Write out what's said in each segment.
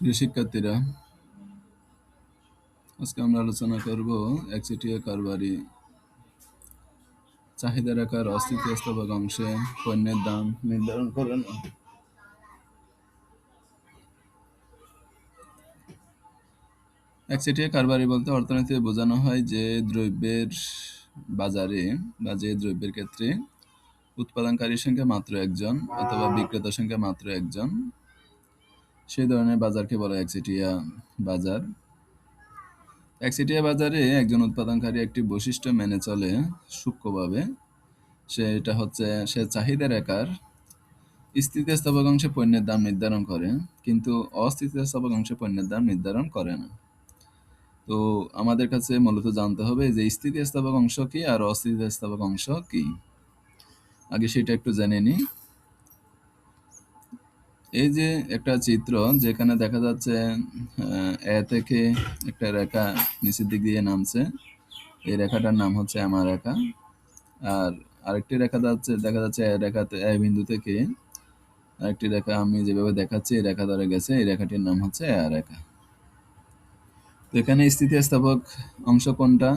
প্রিয় শিক্ষার্থীরা, আজকে আমরা আলোচনা করব একচেটিয়া কারবারি চাহিদা রেখার অস্থিতিস্থাপক অংশে পণ্যের দাম নির্ধারণ করে না। একচেটিয়া কারবারি বলতে অর্থনীতিতে বোঝানো হয় যে দ্রব্যের বাজারে বা যে দ্রব্যের ক্ষেত্রে উৎপাদনকারীর সংখ্যা মাত্র একজন অথবা বিক্রেতার সংখ্যা মাত্র একজন, সেই ধরনের বাজারকে বলা হয় একচেটিয়া বাজার। একচেটিয়া বাজারে একজন উৎপাদনকারী একটি বৈশিষ্ট্য মেনে চলে সূক্ষ্মভাবে। সেটা হচ্ছে সে চাহিদা রেখার স্থিতিস্থাপক অংশে পণ্যের দাম নির্ধারণ করে, কিন্তু অস্থিতিস্থাপক অংশে পণ্যের দাম নির্ধারণ করে না। তো আমাদের কাছে মূলত জানতে হবে যে স্থিতিস্থাপক অংশ কি আর অস্থিতিস্থাপক অংশ কি। আগে সেটা একটু জেনে নিই। এই যে একটা চিত্র, যেখানে দেখা যাচ্ছে এ থেকে একটা রেখা নিচের দিক দিয়ে নামছে। এই রেখাটার নাম হচ্ছে আমার রেখা। আর আরেকটি রেখা দেখা যাচ্ছে রেখাতে এ বিন্দু থেকে আরেকটি রেখা আমি যেভাবে দেখাচ্ছি এই রেখা ধরে গেছে, এই রেখাটির নাম হচ্ছে এ রেখা। তো এখানে স্থিতিস্থাপক অংশ কোনটা?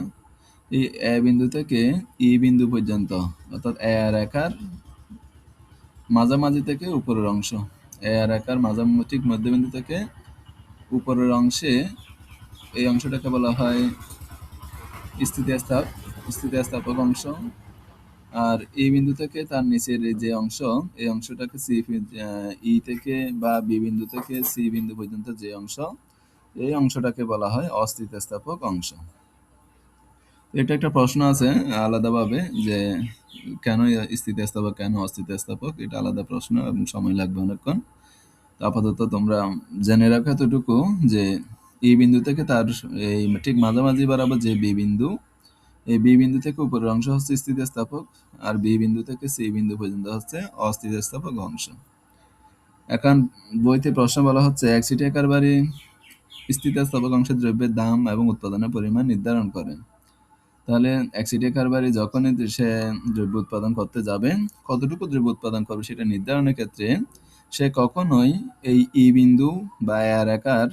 এই এ বিন্দু থেকে ই বিন্দু পর্যন্ত, অর্থাৎ এ রেখার মাঝামাঝি থেকে উপরের অংশ, এ রেখার মাঝামাঝি ঠিক মধ্যবিন্দু থেকে উপরের অংশে, এই অংশটাকে বলা হয় স্থিতিস্থাপক অংশ। আর এই বিন্দু থেকে তার নিচের যে অংশ, এই অংশটাকে ই থেকে বা বি বিন্দু থেকে সি বিন্দু পর্যন্ত যে অংশ, এই অংশটাকে বলা হয় অস্থিতিস্থাপক অংশ। এটা একটা প্রশ্ন আছে আলাদাভাবে যে কেন স্থিতিস্থাপক, কেন অস্থিতিস্থাপক, এটা আলাদা প্রশ্ন এবং সময় লাগবে অনেকক্ষণ। আপাতত তোমরা জেনে রাখো এতটুকু যে এই বিন্দু থেকে তার এই ঠিক মাঝামাঝি বরাবর যে বি বিন্দু, এই বি বিন্দু থেকে উপরের অংশ হচ্ছে স্থিতিস্থাপক, আর বি বিন্দু থেকে সি বিন্দু পর্যন্ত হচ্ছে অস্থিতিস্থাপক অংশ। এখন বইতে প্রশ্ন বলা হচ্ছে একচেটিয়া কারবারি স্থিতিস্থাপক অংশের দ্রব্যের দাম এবং উৎপাদনের পরিমাণ নির্ধারণ করেন। তাহলে একচেটিয়া কারবারি যখনই সে দ্রব্য উৎপাদন করতে যাবে, কতটুকু দ্রব্য উৎপাদন করবে সেটা নির্ধারণের ক্ষেত্রে সে কখনোই এই ই বিন্দু বা এ রেখার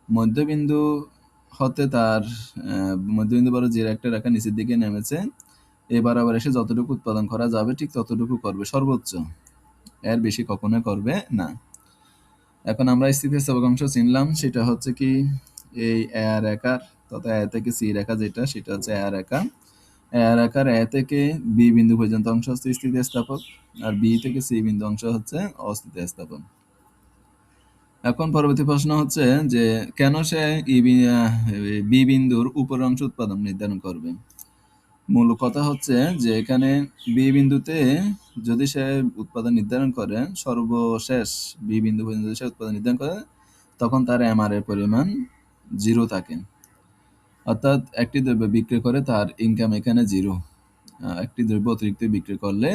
মধ্যবিন্দু হতে তার মধ্যবিন্দু বরাবর যে একটা রেখা নিচের দিকে নেমেছে, এবার আবার এসে যতটুকু উৎপাদন করা যাবে ঠিক ততটুকু করবে সর্বোচ্চ, এর বেশি কখনো করবে না। এখন আমরা স্থিতিস্থাপক অংশ চিনলাম, সেটা হচ্ছে কি এই এ রেখার তথা এ থেকে সি রেখা যেটা, সেটা হচ্ছে এ রেখা। এ রেখার এ থেকে বি বিন্দু পর্যন্ত অংশ হচ্ছে স্থিতিস্থাপক, আর বি থেকে সি বিন্দু অংশ হচ্ছে অস্থিতিস্থাপক। এখন পরবর্তী প্রশ্ন হচ্ছে যে কেন সে বি বিন্দুর উপর অংশ উৎপাদন নির্ধারণ করবে। মূল কথা হচ্ছে যে এখানে বি বিন্দুতে যদি সে উৎপাদন নির্ধারণ করে, সর্বশেষ বি বিন্দু পর্যন্ত যদি সে উৎপাদন নির্ধারণ করে, তখন তার এমআর এর পরিমাণ 0 থাকে। অর্থাৎ একটি দ্রব্য বিক্রি করে তার ইনকাম এখানে 0। একটি দ্রব্য অতিরিক্ত বিক্রি করলে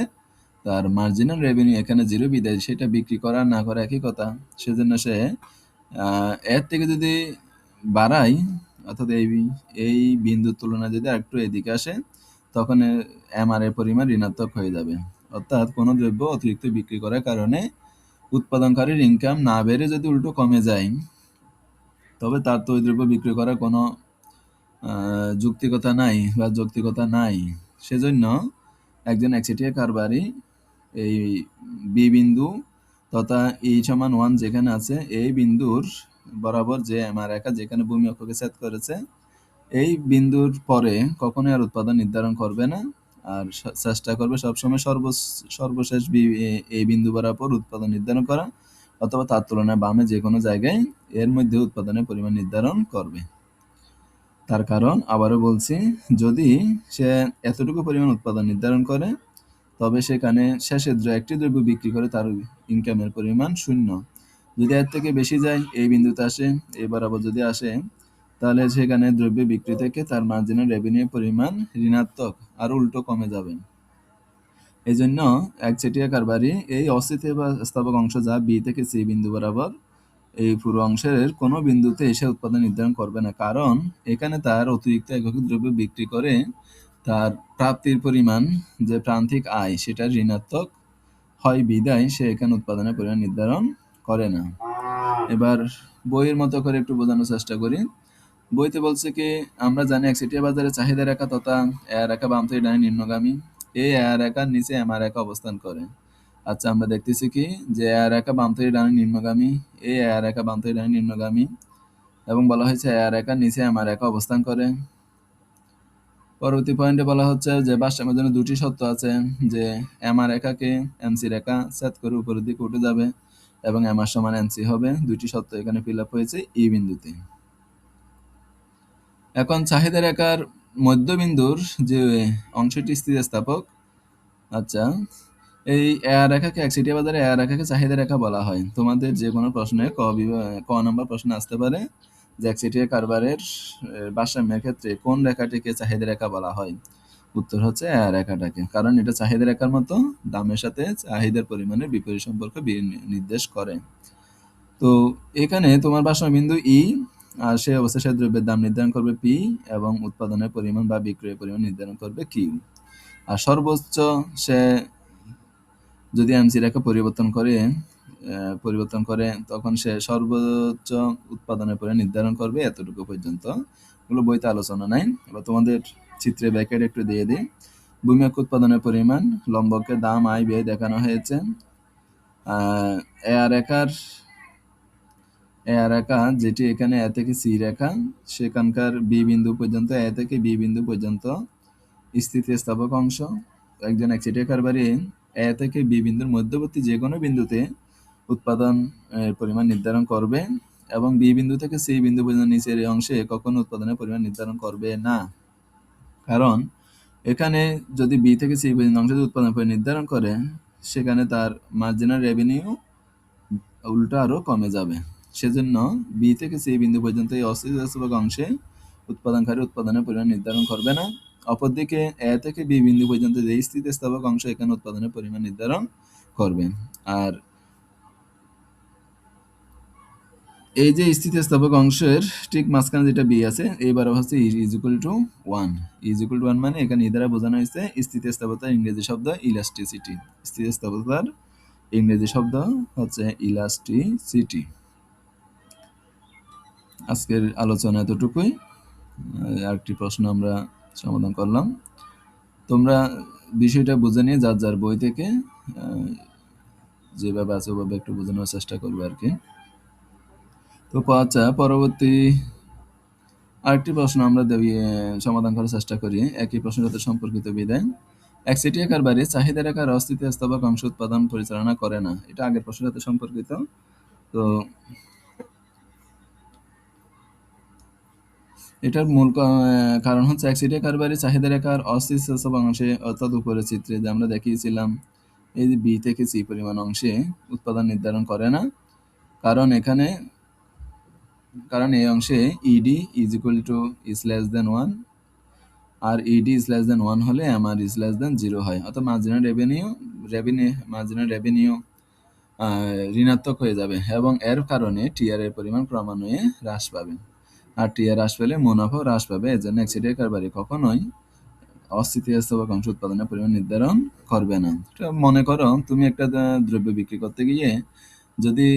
তার মার্জিনাল রেভিনিউ এখানে 0 বিদায় সেটা বিক্রি করা না করা একই কথা। সেজন্য সে এর থেকে যদি বাড়ায়, অর্থাৎ এই বিন্দুর তুলনায় যদি আরেকটু এদিকে আসে, তখন এমআর এর পরিমাণ ঋণাত্মক হয়ে যাবে। অর্থাৎ কোনো দ্রব্য অতিরিক্ত বিক্রি করার কারণে উৎপাদনকারীর ইনকাম না বেড়ে যদি উল্টো কমে যায়, তবে তার তো ওই দ্রব্য বিক্রি করার কোনো যৌক্তিকতা নাই। সেজন্য একজন একচেটিয়া কারবারি এই বি বিন্দু তথা ই সমান 1 যেখানে আছে, এই বিন্দুর বরাবর যে এমআর রেখা যেখানে ভূমি অক্ষকে ছেদ করেছে, এই বিন্দুর পরে কখনোই আর উৎপাদন নির্ধারণ করবে না। আর চেষ্টা করবে সবসময় সর্বশেষ এই বিন্দু বরাবর উৎপাদন নির্ধারণ করা, অথবা তার তুলনায় বামে যে কোনো জায়গায় এর মধ্যে উৎপাদনের পরিমাণ নির্ধারণ করবে। তার কারণ আবারও বলছি, যদি সে এতটুকু পরিমাণ উৎপাদন নির্ধারণ করে, তবে সেখানে শেষে একটি দ্রব্য বিক্রি করে তার ইনকামের পরিমাণ 0। যদি এর থেকে বেশি যায়, এই বিন্দুতে আসে, এই বরাবর যদি আসে, তাহলে সেখানে দ্রব্য বিক্রি থেকে তার মার্জিনাল রেভিনিউ পরিমাণ ঋণাত্মক আর উল্টো কমে যাবে। এই জন্য একচেটিয়া কারবারি এই অস্থিতিস্থাপক অংশ যা বি থেকে সি বিন্দু বরাবর, এই পুরো অংশের কোনো বিন্দুতে এসে উৎপাদন নির্ধারণ করবে না, কারণ এখানে তার অতিরিক্ত একক দ্রব্য বিক্রি করে তার প্রাপ্তির পরিমাণ, যে প্রান্তিক আয়, সেটা ঋণাত্মক হয় বিদায় সে এখানে উৎপাদনের পরিমাণ নির্ধারণ করে না। এবার বইয়ের মতো করে একটু বোঝানোর চেষ্টা করি। বইতে বলছে কি, আমরা জানি একচেটিয়া বাজারে চাহিদা রেখা তথা এ রেখা বাম থেকে ডানে নিম্নগামী। এই এ রেখার নিচে এমা রেখা অবস্থান করে। আচ্ছা, আমরা দেখতেছি কি যে এ রেখা বাম থেকে ডানে নিম্নগামী, এই এ রেখা বাম থেকে ডানে নিম্নগামী, এবং বলা হয়েছে এ রেখার নিচে এমা রেখা অবস্থান করে। পরবর্তী পয়েন্টে বলা হচ্ছে যে ভারসাম্যের জন্য দুটি শর্ত আছে, যে এমা রেখাকে এমসি রেখা ছেদ করে উপরের দিকে উঠে যাবে এবং এমআর সমান এনসি হবে। দুটি শর্ত এখানে ফিল আপ হয়েছে ই বিন্দুতে। এখন চাহিদা রেখার মধ্যবিন্দুর যে অংশটি স্থিতিস্থাপক। আচ্ছা, এই এ রেখাকে একচেটিয়া বাজারে এ রেখাকে চাহিদা রেখা বলা হয়। তোমাদের যে কোনো প্রশ্নে ক নম্বর প্রশ্ন আসতে পারে যে একচেটিয়া কারবারের ভারসাম্যের ক্ষেত্রে কোন রেখাটিকে চাহিদা রেখা বলা হয়। উত্তর হচ্ছে এ রেখাটাকে, কারণ এটা চাহিদা রেখার মতো দামের সাথে চাহিদার পরিমাণের বিপরীত সম্পর্ক নির্দেশ করে। তো এখানে তোমার ভারসাম্য বিন্দু ই, আর সেই অবস্থায় সে দ্রব্যের দাম নির্ধারণ করবে পি, এবং উৎপাদনের পরিমাণ বা বিক্রয়ের পরিমাণ নির্ধারণ করবে কিউ। আর সর্বোচ্চ সে যদি এমসি রেখা পরিবর্তন করে তখন সে সর্বোচ্চ উৎপাদনের পরিমাণ নির্ধারণ করবে এতটুকু পর্যন্ত। এগুলো বইতে আলোচনা নাই। এবার তোমাদের চিত্রে ব্যাকেট একটু দিয়ে দিই। ভূমি উৎপাদনের পরিমাণ, লম্বকে দাম আয় ব্যয় দেখানো হয়েছে। এ রেখা যেটি এখানে এ থেকে সি রেখা, সেখানকার বি বিন্দু পর্যন্ত, এ থেকে বি বিন্দু পর্যন্ত স্থিতিস্থাপক অংশ। একজন একচেটিয়া কারবারি এ থেকে বি বিন্দুর মধ্যবর্তী যে কোনো বিন্দুতে উৎপাদন পরিমাণ নির্ধারণ করবে, এবং বি বিন্দু থেকে সি বিন্দু পর্যন্ত নিচের এই অংশে কখনো উৎপাদনের পরিমাণ নির্ধারণ করবে না। কারণ এখানে যদি বি থেকে সি পর্যন্ত অংশে উৎপাদনের পরিমাণ নির্ধারণ করে, সেখানে তার মার্জিনাল রেভিনিউ উল্টো আরো কমে যাবে। সেজন্য বি থেকে সি বিন্দু পর্যন্ত এই অস্থিতিস্থাপক অংশে উৎপাদনকারী উৎপাদনের পরিমাণ নির্ধারণ করবে না। অপরদিকে এ থেকে বি বিন্দু পর্যন্ত যে স্থিতিস্থাপক অংশ, এখানে উৎপাদনের পরিমাণ নির্ধারণ করবে। আর এই যে স্থিতিস্থাপক অংশের ঠিক মাঝখানে যেটা বি আছে, এইবার হচ্ছে is equal two 1। Is equal two 1 মানে এখানে দ্বারা বোঝানো হয়েছে স্থিতিস্থাপকতার ইংরেজি শব্দ ইলাস্টিসিটি। স্থিতিস্থাপকতার ইংরেজি শব্দ হচ্ছে ইলাস্টিসিটি। আজকের আলোচনা এতটুকুই। আরেকটি প্রশ্ন আমরা সমাধান করলাম। তোমরা বিষয়টা বুঝে নিয়ে যার যার বই থেকে যেভাবে আছে ওভাবে একটু বোঝানোর চেষ্টা করবে আর কি। তো আচ্ছা, পরবর্তী আরেকটি প্রশ্ন আমরা সমাধান করার চেষ্টা করি, একই প্রশ্নের সাথে সম্পর্কিত বিধায়। একচেটিয়া কারবারি চাহিদা রেখার অস্থিতিস্থাপক অংশ উৎপাদন পরিচালনা করে না। এটা আগের প্রশ্নের সাথে সম্পর্কিত। তো এটার মূল কারণ হচ্ছে একচেটিয়া কারবারি চাহিদা রেখার অস্থিতিস্থাপক অংশে, অর্থাৎ উপরের চিত্রে যে আমরা দেখিয়েছিলাম, এই যে বি থেকে সি পরিমাণ অংশে উৎপাদন নির্ধারণ করে না। কারণ এই অংশে ED is equal to is less than 1, আর ইডি ইজ লেস দেন 1 হলে এমআর ইজ লেস দেন 0 হয়। অর্থাৎ মার্জিনাল রেভিনিউ ঋণাত্মক হয়ে যাবে, এবং এর কারণে টিআর এর পরিমাণ ক্রমান্বয়ে হ্রাস পাবে। আর টিআর হ্রাস পেলে মুনাফাও হ্রাস পাবে। এর জন্য একচেটিয়া কারবারি কখনোই অস্থিতিস্থাপক অংশ উৎপাদনের পরিমাণ নির্ধারণ করবে না। মনে করো তুমি একটা দ্রব্য বিক্রি করতে গিয়ে যদি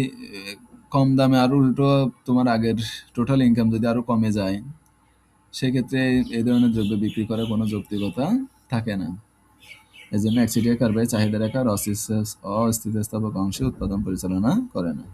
কম দামে আরো উল্টো তোমার আগের টোটাল ইনকাম যদি আরো কমে যায়, সেক্ষেত্রে এই ধরনের দ্রব্য বিক্রি করার কোনো যৌক্তিকতা থাকে না। এজন্য একচেটিয়া কারবারি চাহিদা রেখার অস্থিতিস্থাপক অংশে উৎপাদন পরিচালনা করে না।